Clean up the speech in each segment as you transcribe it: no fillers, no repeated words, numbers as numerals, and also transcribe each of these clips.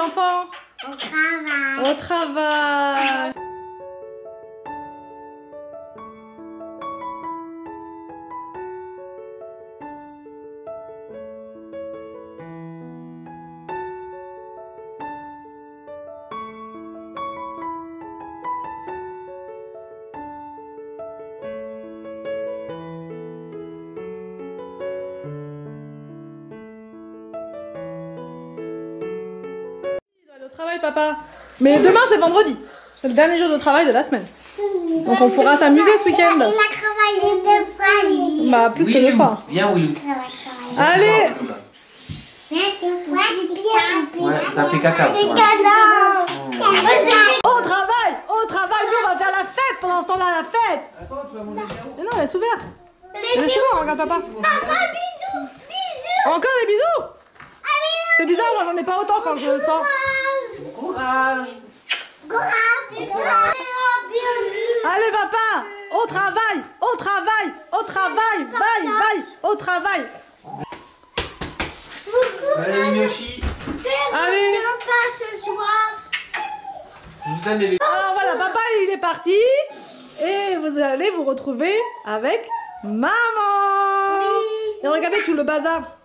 enfants? Au travail. Au travail. Au travail, papa. Mais demain, c'est vendredi. C'est le dernier jour de travail de la semaine. Donc on pourra s'amuser ce week-end. Il a travaillé 2 fois, lui. Bah, plus que 2 fois. Viens, Willou. Allez. Ouais, t'as fait caca. C'est Ouais. cadeau. Au travail. Au travail. Nous, on va faire la fête pendant ce temps-là, la fête. Attends, tu vas manger Mais non, laisse ouvert. Laisse-moi, regarde papa. Papa, bisous. Bisous. Encore des bisous. C'est bizarre, moi j'en ai pas autant quand je sors. Bon courage. Allez papa, au travail, au travail, au travail, vaille, vaille, au travail. Allez, Yoshi. Allez. Pas ce soir. Je vous aime, bébé. Alors voilà, papa il est parti. Et vous allez vous retrouver avec maman. Et regardez tout le bazar.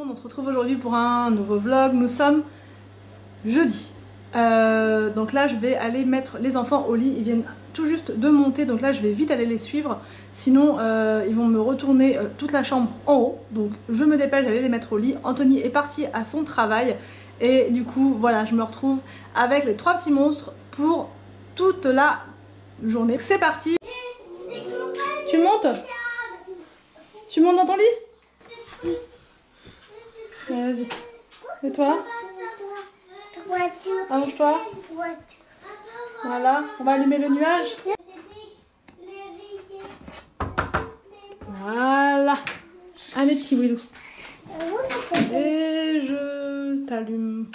On se retrouve aujourd'hui pour un nouveau vlog. Nous sommes jeudi. Donc là je vais aller mettre les enfants au lit. Ils viennent tout juste de monter, donc là je vais vite aller les suivre. Sinon ils vont me retourner toute la chambre en haut. Donc je me dépêche d'aller les mettre au lit. Anthony est parti à son travail. Et du coup voilà, je me retrouve avec les 3 petits monstres pour toute la journée. C'est parti. Tu montes? Tu montes dans ton lit? Vas-y. Et toi? Allonge-toi. Voilà. On va allumer le nuage. Voilà. Allez, petit Willou. Et je t'allume.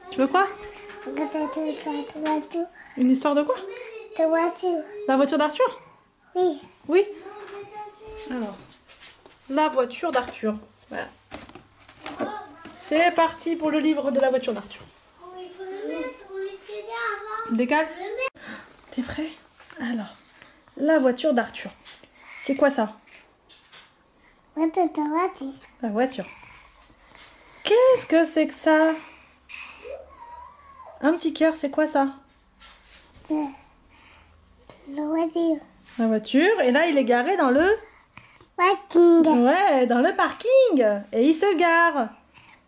Tu veux quoi? Une histoire de quoi? La voiture d'Arthur? Oui. Oui. Alors. La voiture d'Arthur. Voilà. C'est parti pour le livre de la voiture d'Arthur. Décale. T'es prêt? Alors, la voiture d'Arthur. C'est quoi ça? La voiture. Qu'est-ce que c'est que ça? Un petit cœur, c'est quoi ça? La voiture. Et là, il est garé dans le... Ouais, dans le parking. Et il se gare.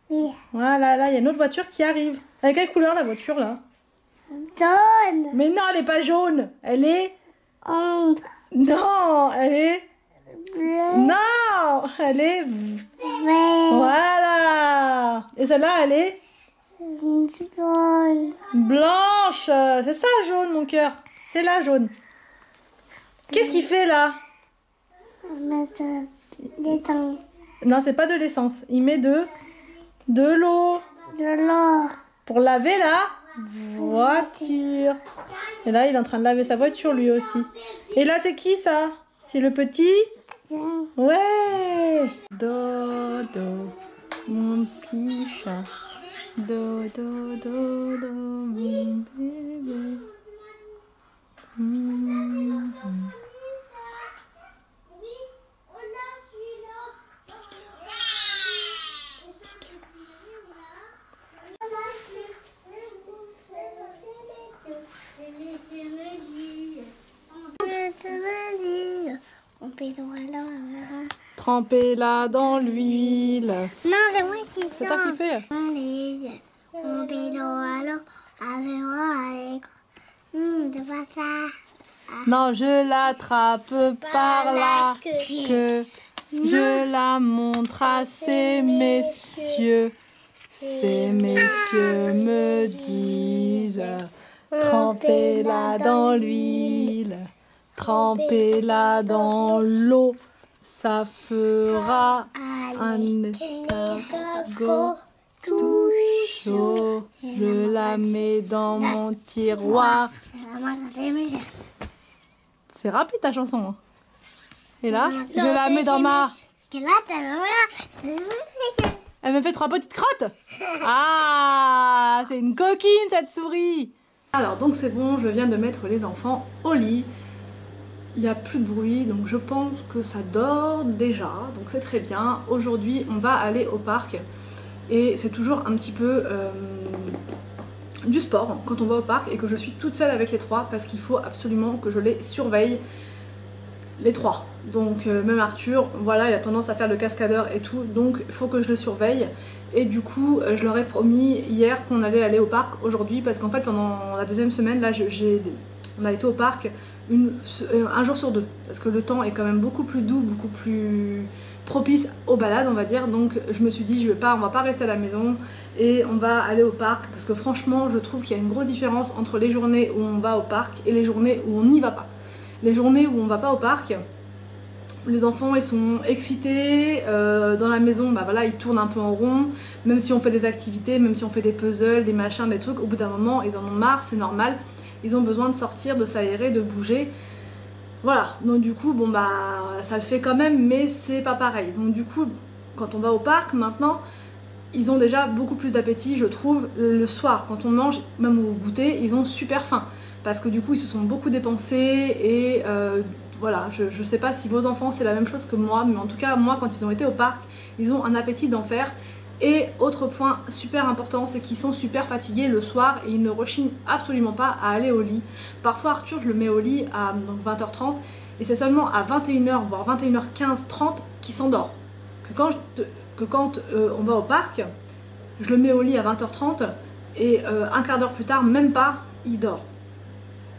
Oui. Voilà, là, il y a une autre voiture qui arrive. Avec quelle couleur la voiture, là? Jaune. Mais non, elle est pas jaune. Elle est... Ombre. Non, elle est... Bleu. Non, elle est... Vert. Voilà. Et celle-là, elle est... Jaune. Blanche. C'est ça, jaune, mon cœur. C'est là, jaune. Qu'est-ce qu'il fait, là? Non, c'est pas de l'essence. Il met de l'eau. De l'or. Pour laver la voiture. Et là, il est en train de laver sa voiture, lui aussi. Et là, c'est qui, ça? C'est le petit? Ouais. Dodo, mon petit chat. Dodo, dodo, mon bébé. Trempez-la dans l'huile. Non, c'est moi qui C'est toi qui fais. C'est pas ça. Non, je l'attrape par la queue. Je la montre à ces messieurs. Ces messieurs me disent, trempez-la dans l'huile, trempez-la dans l'eau, ça fera un escargot tout chaud. Je la mets dans mon tiroir. C'est rapide ta chanson. Hein. Et là, je la mets dans ma... Elle me fait 3 petites crottes. Ah, c'est une coquine cette souris. Alors donc c'est bon, je viens de mettre les enfants au lit. Il n'y a plus de bruit, donc je pense que ça dort déjà, donc c'est très bien. Aujourd'hui, on va aller au parc et c'est toujours un petit peu du sport quand on va au parc et que je suis toute seule avec les 3 parce qu'il faut absolument que je les surveille, les 3. Donc même Arthur, voilà, il a tendance à faire le cascadeur et tout, donc il faut que je le surveille. Et du coup, je leur ai promis hier qu'on allait aller au parc aujourd'hui parce qu'en fait pendant la 2e semaine, là, on a été au parc un jour sur 2 parce que le temps est quand même beaucoup plus doux, beaucoup plus propice aux balades on va dire, donc je me suis dit on va pas rester à la maison et on va aller au parc parce que franchement je trouve qu'il y a une grosse différence entre les journées où on va au parc et les journées où on n'y va pas. Les journées où on va pas au parc, les enfants ils sont excités, dans la maison bah voilà ils tournent un peu en rond, même si on fait des activités, même si on fait des puzzles, des machins, des trucs, au bout d'un moment ils en ont marre, c'est normal, ils ont besoin de sortir, de s'aérer, de bouger. Voilà, donc du coup, bon bah, ça le fait quand même, mais c'est pas pareil. Donc du coup, quand on va au parc, maintenant, ils ont déjà beaucoup plus d'appétit, je trouve. Le soir, quand on mange, même au goûter, ils ont super faim. Parce que du coup, ils se sont beaucoup dépensés et voilà, je sais pas si vos enfants, c'est la même chose que moi, mais en tout cas, moi, quand ils ont été au parc, ils ont un appétit d'enfer. Et autre point super important, c'est qu'ils sont super fatigués le soir et ils ne rechignent absolument pas à aller au lit. Parfois Arthur, je le mets au lit à donc 20h30 et c'est seulement à 21h, voire 21h15, 30 qu'il s'endort. Que quand on va au parc, je le mets au lit à 20h30 et un quart d'heure plus tard, même pas, il dort.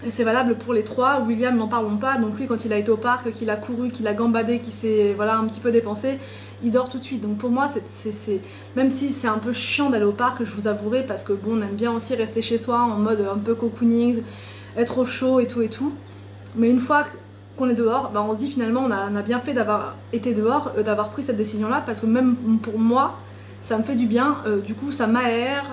Et c'est valable pour les 3, William n'en parlons pas, donc lui quand il a été au parc, qu'il a couru, qu'il a gambadé, qu'il s'est voilà, un petit peu dépensé, il dort tout de suite. Donc pour moi, même si c'est un peu chiant d'aller au parc, je vous avouerai, parce que bon, on aime bien aussi rester chez soi en mode un peu cocooning, être au chaud et tout, mais une fois qu'on est dehors, bah on se dit finalement on a bien fait d'avoir été dehors, d'avoir pris cette décision là, parce que même pour moi, ça me fait du bien, du coup ça m'aère,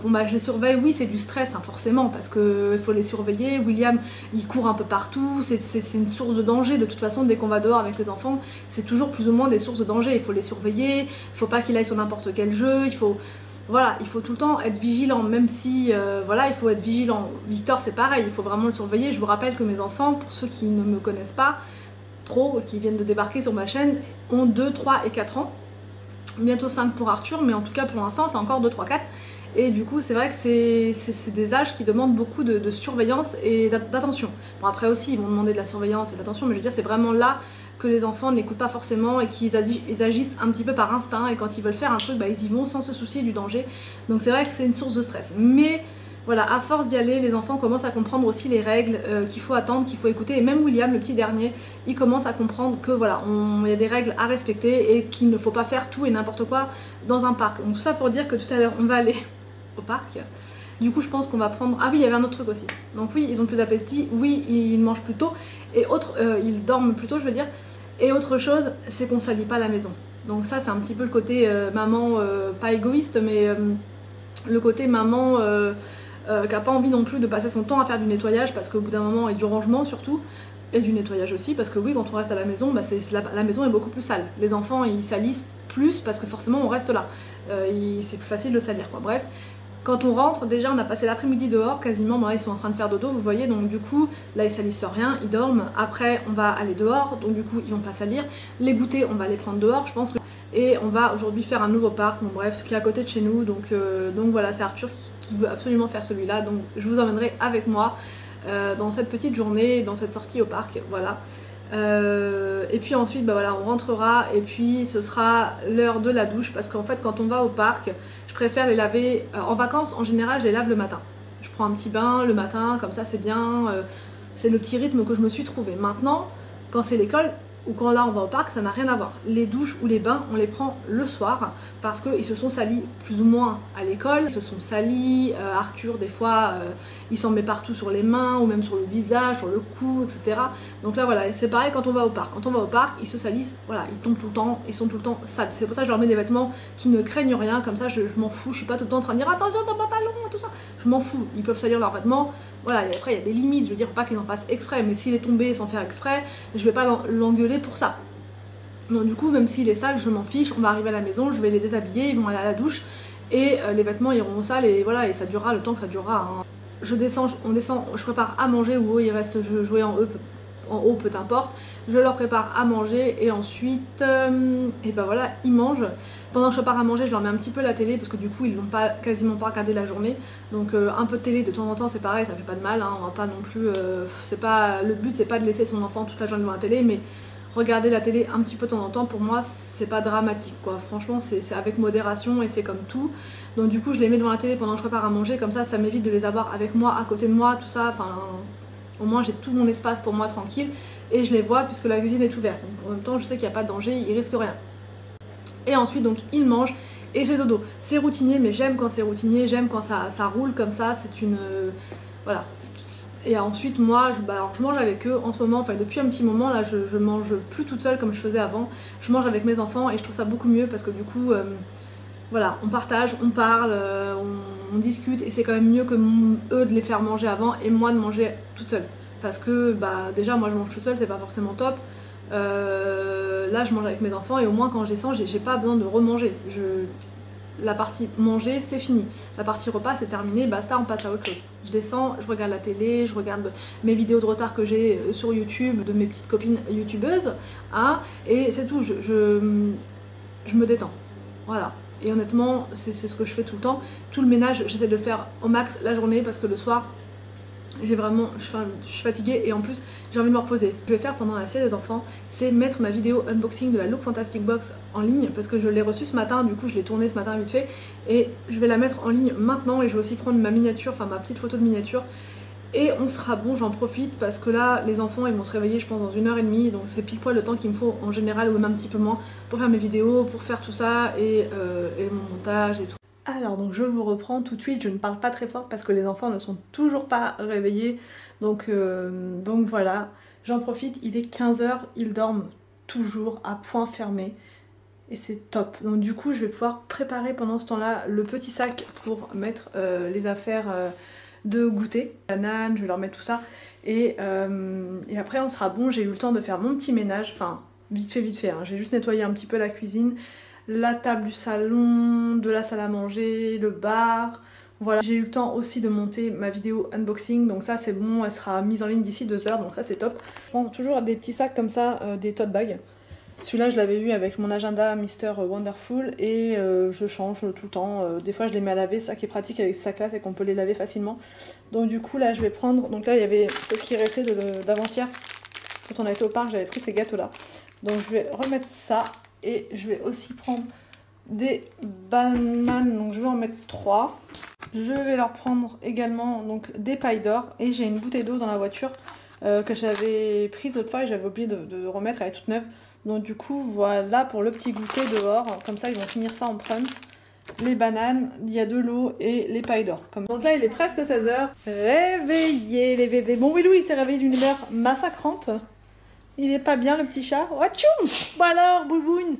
bon bah je les surveille, oui c'est du stress hein, forcément parce qu'il faut les surveiller, William il court un peu partout, c'est une source de danger, de toute façon dès qu'on va dehors avec les enfants, c'est toujours plus ou moins des sources de danger, il faut les surveiller, il faut pas qu'il aille sur n'importe quel jeu, il faut tout le temps être vigilant, même si voilà il faut être vigilant. Victor c'est pareil, il faut vraiment le surveiller, je vous rappelle que mes enfants, pour ceux qui ne me connaissent pas trop, qui viennent de débarquer sur ma chaîne, ont 2, 3 et 4 ans. Bientôt 5 pour Arthur, mais en tout cas pour l'instant c'est encore 2, 3, 4 et du coup c'est vrai que c'est des âges qui demandent beaucoup de surveillance et d'attention. Bon après aussi ils vont demander de la surveillance et de l'attention, mais je veux dire c'est vraiment là que les enfants n'écoutent pas forcément et qu'ils agissent un petit peu par instinct et quand ils veulent faire un truc bah ils y vont sans se soucier du danger, donc c'est vrai que c'est une source de stress. Mais voilà, à force d'y aller, les enfants commencent à comprendre aussi les règles qu'il faut attendre, qu'il faut écouter. Et même William, le petit dernier, il commence à comprendre que voilà, il y a des règles à respecter et qu'il ne faut pas faire tout et n'importe quoi dans un parc. Donc tout ça pour dire que tout à l'heure, on va aller au parc. Du coup, je pense qu'on va prendre... Ah oui, il y avait un autre truc aussi. Donc oui, ils ont plus d'appétit. Oui, ils mangent plus tôt. Et ils dorment plus tôt, je veux dire. Et autre chose, c'est qu'on salit pas la maison. Donc ça, c'est un petit peu le côté maman, pas égoïste, mais le côté maman... qui n'a pas envie non plus de passer son temps à faire du nettoyage parce qu'au bout d'un moment et du rangement surtout et du nettoyage aussi parce que oui quand on reste à la maison bah la maison est beaucoup plus sale, les enfants ils salissent plus parce que forcément on reste là, c'est plus facile de salir quoi. Bref, quand on rentre déjà on a passé l'après-midi dehors quasiment, bon, là ils sont en train de faire dodo vous voyez, donc du coup là ils salissent rien, ils dorment, après on va aller dehors donc du coup ils vont pas salir, les goûters on va les prendre dehors je pense que... Et on va aujourd'hui faire un nouveau parc, bon, bref, qui est à côté de chez nous, donc voilà, c'est Arthur qui veut absolument faire celui-là, donc je vous emmènerai avec moi dans cette petite journée, dans cette sortie au parc, voilà. Et puis ensuite, bah voilà, on rentrera et puis ce sera l'heure de la douche, parce qu'en fait quand on va au parc, je préfère les laver, en vacances en général je les lave le matin. Je prends un petit bain le matin, comme ça c'est bien, c'est le petit rythme que je me suis trouvé. Maintenant, quand c'est l'école, ou quand là on va au parc, ça n'a rien à voir. Les douches ou les bains, on les prend le soir parce qu'ils se sont salis plus ou moins à l'école, ils se sont salis, Arthur des fois il s'en met partout sur les mains ou même sur le visage, sur le cou, etc. Donc là voilà, c'est pareil quand on va au parc. Quand on va au parc, ils se salissent, voilà, ils tombent tout le temps, ils sont tout le temps sales. C'est pour ça que je leur mets des vêtements qui ne craignent rien, comme ça je m'en fous, je suis pas tout le temps en train de dire attention ton pantalon et tout ça. Je m'en fous, ils peuvent salir leurs vêtements. Voilà, et après il y a des limites, je veux dire pas qu'ils en fassent exprès, mais s'il est tombé sans faire exprès, je vais pas l'engueuler pour ça. Donc du coup, même s'il est sale, je m'en fiche, on va arriver à la maison, je vais les déshabiller, ils vont aller à la douche, et les vêtements iront au sale, et voilà, et ça durera le temps que ça durera. Hein. On descend, je prépare à manger, ou il reste jouer en haut, peu importe. Je leur prépare à manger, et ensuite, et ben voilà, ils mangent. Pendant que je prépare à manger, je leur mets un petit peu la télé, parce que du coup, ils n'ont quasiment pas regardé la journée. Donc un peu de télé de temps en temps, c'est pareil, ça fait pas de mal, hein, on va pas non plus... le but, c'est pas de laisser son enfant toute la journée devant la télé, mais regarder la télé un petit peu de temps en temps, pour moi, c'est pas dramatique, quoi. Franchement, c'est avec modération, et c'est comme tout. Donc du coup, je les mets devant la télé pendant que je prépare à manger, comme ça m'évite de les avoir avec moi, à côté de moi, tout ça, enfin... Au moins, j'ai tout mon espace pour moi tranquille, et je les vois puisque la cuisine est ouverte. Donc en même temps, je sais qu'il n'y a pas de danger, ils risquent rien. Et ensuite donc ils mangent et c'est dodo. C'est routinier, mais j'aime quand c'est routinier, j'aime quand ça roule comme ça, c'est une... voilà. Et ensuite moi, alors, je mange avec eux en ce moment, enfin depuis un petit moment là, je mange plus toute seule comme je faisais avant. Je mange avec mes enfants et je trouve ça beaucoup mieux parce que du coup, voilà, on partage, on parle, on discute, et c'est quand même mieux que eux de les faire manger avant et moi de manger toute seule. Parce que déjà moi je mange toute seule, c'est pas forcément top. Là je mange avec mes enfants et au moins quand je descends j'ai pas besoin de remanger. La partie manger c'est fini, la partie repas c'est terminé, basta, on passe à autre chose. Je descends, je regarde la télé, je regarde mes vidéos de retard que j'ai sur YouTube de mes petites copines youtubeuses, hein, et c'est tout, je me détends, voilà. Et honnêtement c'est ce que je fais tout le temps. Tout le ménage j'essaie de le faire au max la journée parce que le soir j'ai vraiment, je suis fatiguée et en plus j'ai envie de me reposer. Je vais faire pendant la sieste des enfants, c'est mettre ma vidéo unboxing de la Look Fantastic Box en ligne parce que je l'ai reçue ce matin, du coup je l'ai tournée ce matin vite fait et je vais la mettre en ligne maintenant, et je vais aussi prendre ma miniature, enfin ma petite photo de miniature, et on sera bon, j'en profite parce que là les enfants ils vont se réveiller je pense dans 1h30, donc c'est pile poil le temps qu'il me faut en général ou même un petit peu moins pour faire mes vidéos, pour faire tout ça et mon montage et tout. Alors donc je vous reprends tout de suite, je ne parle pas très fort parce que les enfants ne sont toujours pas réveillés, donc voilà, j'en profite, il est 15h, ils dorment toujours à point fermé et c'est top. Donc du coup je vais pouvoir préparer pendant ce temps-là le petit sac pour mettre les affaires de goûter, bananes, je vais leur mettre tout ça et après on sera bon. J'ai eu le temps de faire mon petit ménage, enfin vite fait, hein. J'ai juste nettoyé un petit peu la cuisine, la table du salon, de la salle à manger, le bar, voilà. J'ai eu le temps aussi de monter ma vidéo unboxing, donc ça c'est bon, elle sera mise en ligne d'ici 2 heures, donc ça c'est top. Je prends toujours des petits sacs comme ça, des tote bags. Celui-là je l'avais eu avec mon agenda Mr Wonderful et je change tout le temps. Des fois je les mets à laver, ça qui est pratique avec ces sacs-là, c'est qu'on peut les laver facilement. Donc du coup là je vais prendre, donc là il y avait ce qui restait d'avant-hier, quand on a été au parc j'avais pris ces gâteaux-là. Donc je vais remettre ça. Et je vais aussi prendre des bananes, donc je vais en mettre 3. Je vais leur prendre également donc des pailles d'or. Et j'ai une bouteille d'eau dans la voiture que j'avais prise l'autre fois et j'avais oublié de remettre, elle est toute neuve. Donc du coup voilà pour le petit goûter dehors. Comme ça ils vont finir ça en prunch. Les bananes, il y a de l'eau et les pailles d'or. Donc là il est presque 16h. Réveillez les bébés. Bon Willou il s'est réveillé d'une humeur massacrante. Il est pas bien le petit chat. Watchoum. Bon alors, bouboune.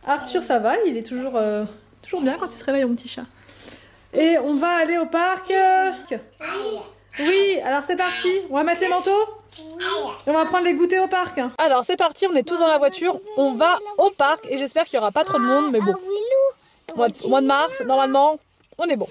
Arthur ça va, il est toujours bien quand il se réveille mon petit chat. Et on va aller au parc. Oui, alors c'est parti. On va mettre les manteaux. Et on va prendre les goûters au parc. Alors c'est parti, on est tous dans la voiture. On va au parc et j'espère qu'il n'y aura pas trop de monde. Mais bon, au mois de mars, normalement, on est bon.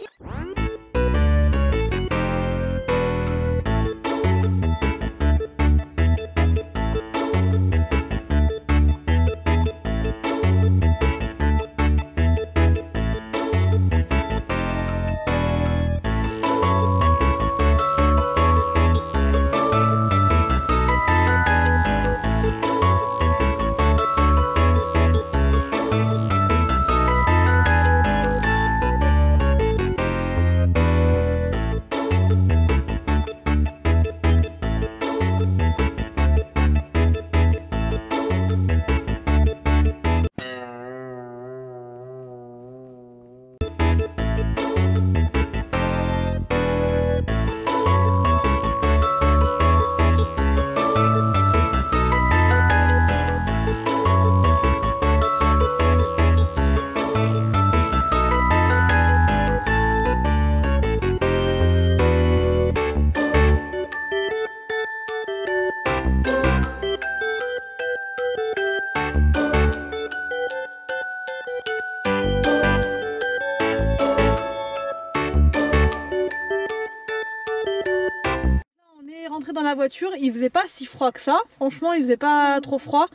rentré dans la voiture, il faisait pas si froid que ça. Franchement, il faisait pas trop froid.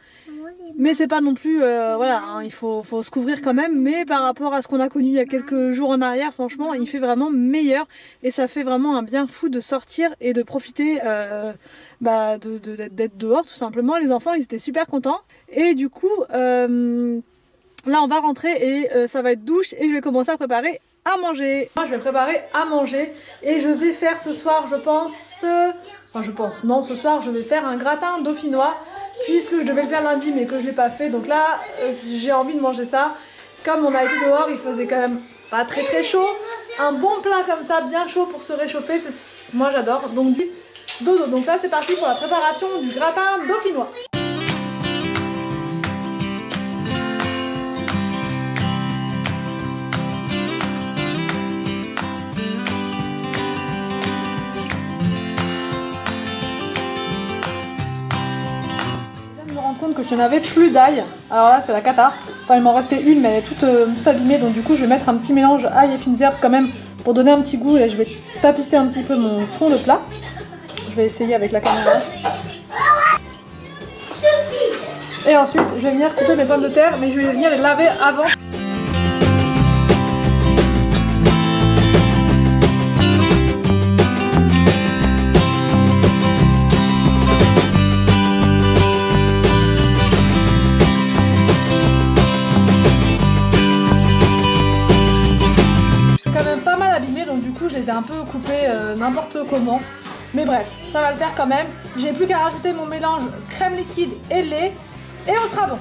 Mais c'est pas non plus, voilà, hein, il faut se couvrir quand même. Mais par rapport à ce qu'on a connu il y a quelques jours en arrière, franchement, il fait vraiment meilleur. Et ça fait vraiment un bien fou de sortir et de profiter d'être dehors tout simplement. Les enfants, ils étaient super contents. Et du coup, là, on va rentrer et ça va être douche et je vais commencer à préparer à manger. Moi, je vais préparer à manger et je vais faire ce soir, je pense... non, ce soir, je vais faire un gratin dauphinois. Puisque je devais le faire lundi mais que je l'ai pas fait, donc là j'ai envie de manger ça. Comme on a été dehors, il faisait quand même pas très chaud. Un bon plat comme ça, bien chaud pour se réchauffer, moi j'adore. Donc dodo, donc là c'est parti pour la préparation du gratin dauphinois. Compte que je n'avais plus d'ail, alors là c'est la cata, enfin il m'en restait une mais elle est toute abîmée, donc du coup je vais mettre un petit mélange ail et fines herbes quand même pour donner un petit goût et je vais tapisser un petit peu mon fond de plat. Je vais essayer avec la caméra. Et ensuite je vais venir couper mes pommes de terre, mais je vais venir les laver avant. Un peu coupé n'importe comment, mais bref, ça va le faire quand même. J'ai plus qu'à rajouter mon mélange crème liquide et lait et on sera bon.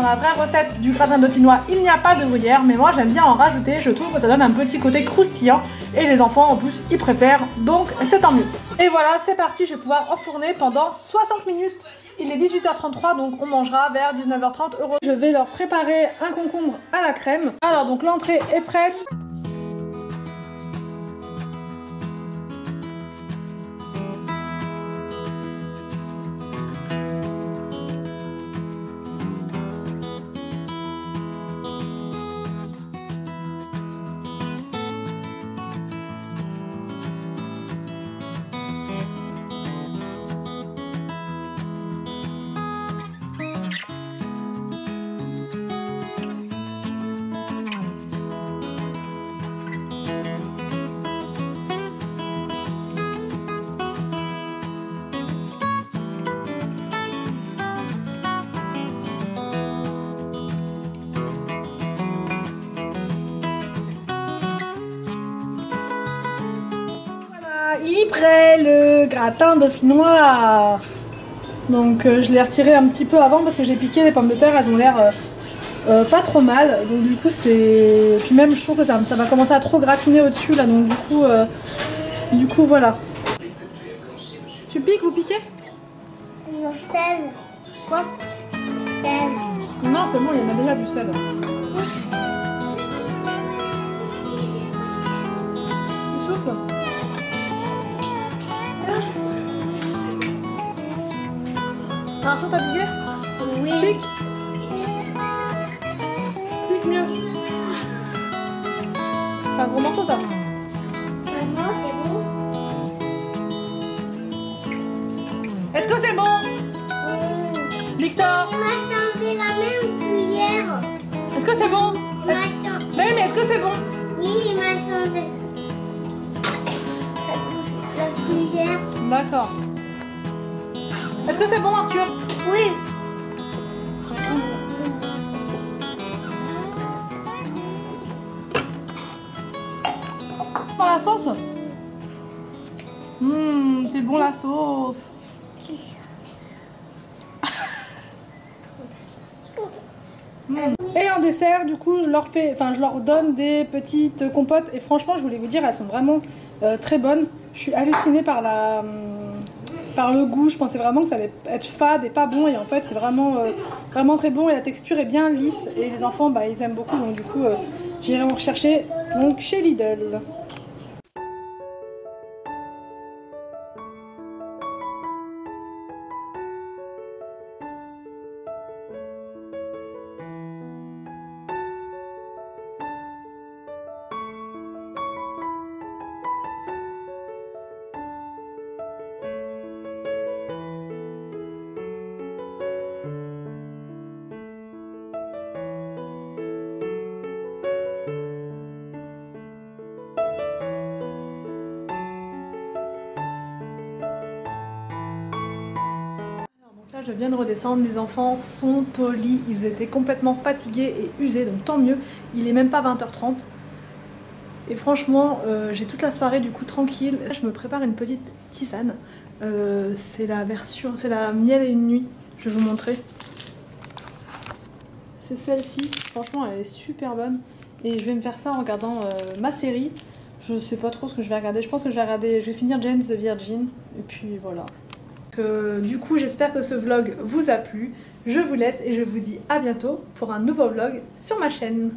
La vraie recette du gratin dauphinois, il n'y a pas de gruyère, mais moi j'aime bien en rajouter, je trouve que ça donne un petit côté croustillant et les enfants en plus ils préfèrent, donc c'est tant mieux. Et voilà, c'est parti, je vais pouvoir enfourner pendant 60 minutes. Il est 18h33, donc on mangera vers 19h30 €. Je vais leur préparer un concombre à la crème. Alors donc l'entrée est prête. Il est prêt le gratin dauphinois. Donc je l'ai retiré un petit peu avant parce que j'ai piqué les pommes de terre, elles ont l'air pas trop mal. Donc du coup c'est... Puis même je trouve que ça va commencer à trop gratiner au-dessus là, donc du coup voilà. Tu piques ou piquez? Sel. Quoi? Sel. Non c'est bon, il y en a déjà du sel. Il souffle. Un peu fatigué? Oui. Pique. Pique mieux. C'est un gros morceau ça. Maman, c'est bon? Est-ce que c'est bon? Victor? Tu m'as tendu la même cuillère. Est-ce que c'est bon? Mais oui, mais est-ce que c'est bon? Oui, il m'a tendu la cuillère. D'accord. Est-ce que c'est bon, Arthur? Oui. Dans la sauce? C'est bon la sauce. Et en dessert, du coup, je leur donne des petites compotes. Et franchement, je voulais vous dire, elles sont vraiment très bonnes. Je suis hallucinée par le goût. Je pensais vraiment que ça allait être fade et pas bon. Et en fait, c'est vraiment très bon. Et la texture est bien lisse. Et les enfants, ils aiment beaucoup. Donc du coup, J'irai en rechercher donc chez Lidl. Là, je viens de redescendre, les enfants sont au lit, ils étaient complètement fatigués et usés, donc tant mieux, il est même pas 20h30. Et franchement, j'ai toute la soirée du coup tranquille. Là, je me prépare une petite tisane, c'est la miel et une nuit, je vais vous montrer. C'est celle-ci, franchement elle est super bonne. Et je vais me faire ça en regardant ma série. Je sais pas trop ce que je vais regarder, je pense que je vais finir Jane the Virgin, et puis voilà. Du coup j'espère que ce vlog vous a plu, je vous laisse et je vous dis à bientôt pour un nouveau vlog sur ma chaîne.